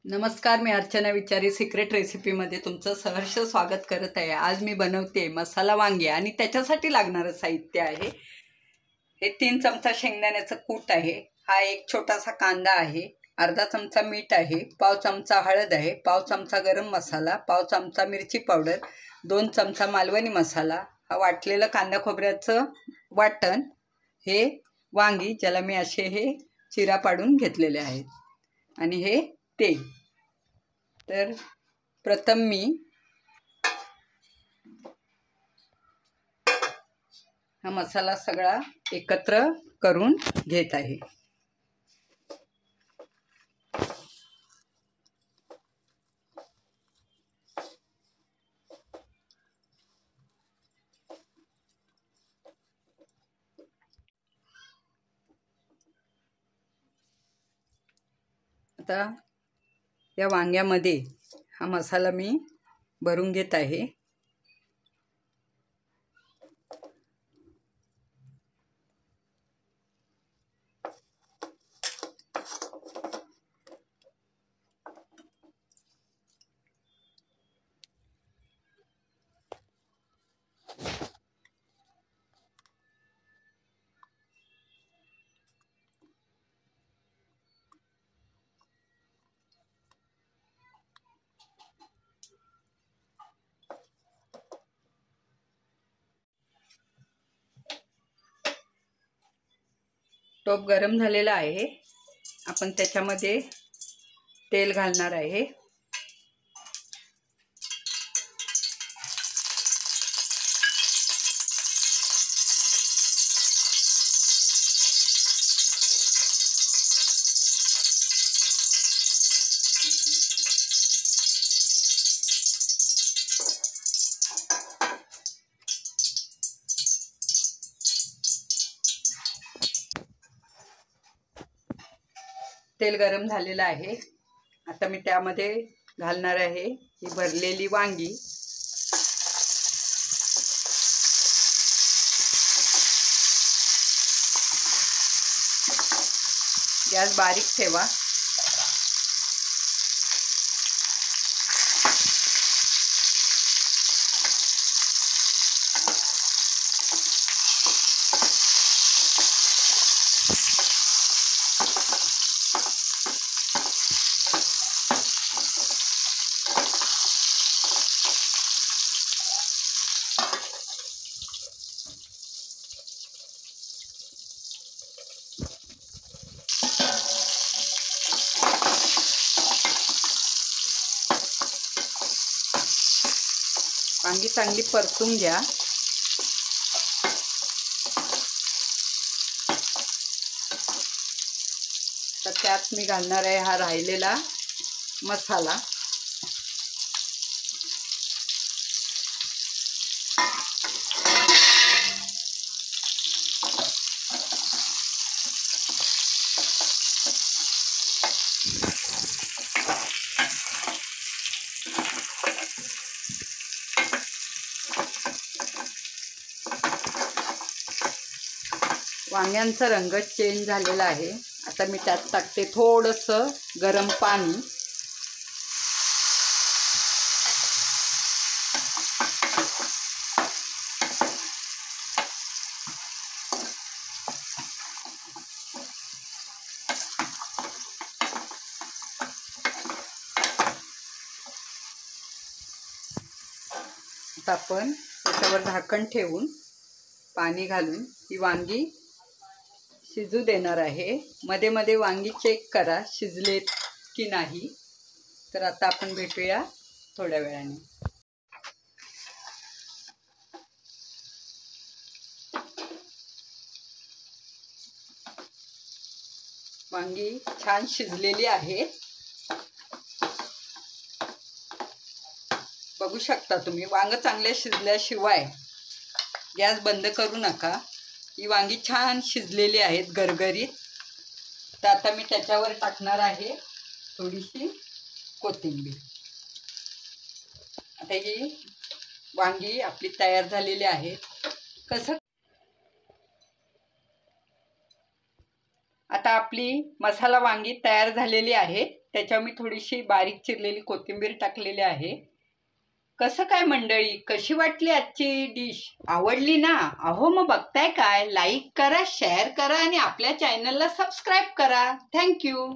नमस्कार, मी अर्चना विचारी सिक्रेट रेसिपीमध्ये तुमचं सहर्ष स्वागत करत आहे। आज मी बनवते मसाला वांगे आणि त्याच्यासाठी लागणारं साहित्य आहे हे 3 चमचा शेंगदाण्याचं कूट आहे, हा एक छोटासा कांदा आहे, अर्धा चमचा मीठ आहे, पाव चमचा हळद आहे, पाव चमचा गरम मसाला, पाव चमचा मिरची पावडर, 2 चमचा मालवणी मसाला, हा वाटलेलं कांदा खोबऱ्याचं वाटण, हे वांगी ज्याला मी असे हे चिरा पाडून घेतलेले आहेत आणि हे तेल। तर प्रथम मी हा मसाला सगळा एकत्र करून घेत आहे। आता या वांग्यामध्ये हा मसाला मी भरून घेत आहे। टोप गरम झालेला आहे, आपण त्याच्यामध्ये तेल घालणार आहे। तेल गरम झालेलं आहे, आता मी त्यामध्ये घालणार आहे ही भरलेली वांगी। गॅस बारीक ठेवा। वांगी चांगली परतून घ्या। तर त्यात मी घालणार आहे हा राहिलेला मसाला। वांग्यांचा रंग चेंज झालेला आहे, आता मी त्यात टाकते थोडंसं गरम पाणी। आता आपण त्याच्यावर झाकण ठेवून पाणी घालून ही वांगी शिजू देणार आहे। मध्ये मध्ये वांगी चेक करा शिजलेत की नाही। तर आता आपण भेटूया थोड्या वेळाने। वांगी छान शिजलेली आहे, बघू शकता तुम्ही। वांग चांगले शिजल्याशिवाय गॅस बंद करू नका। ही वांगी छान शिजलेली आहेत गरगरीत। तर आता मी त्याच्यावर टाकणार आहे थोडीशी कोथिंबीर। आता ही वांगी आपली तयार झालेली आहे। आता आता आपली मसाला वांगी तयार झालेली आहे. त्याच्यावर मी थोडीशी बारीक चिरलेली कोथिंबीर टाकलेली आहे. कसं काय मंडळी, कशी वाटली आजची डिश? आवडली ना? अहो मग बघताय काय, लाईक करा, शेअर करा आणि आपल्या चॅनलला सबस्क्राईब करा. थँक्यू.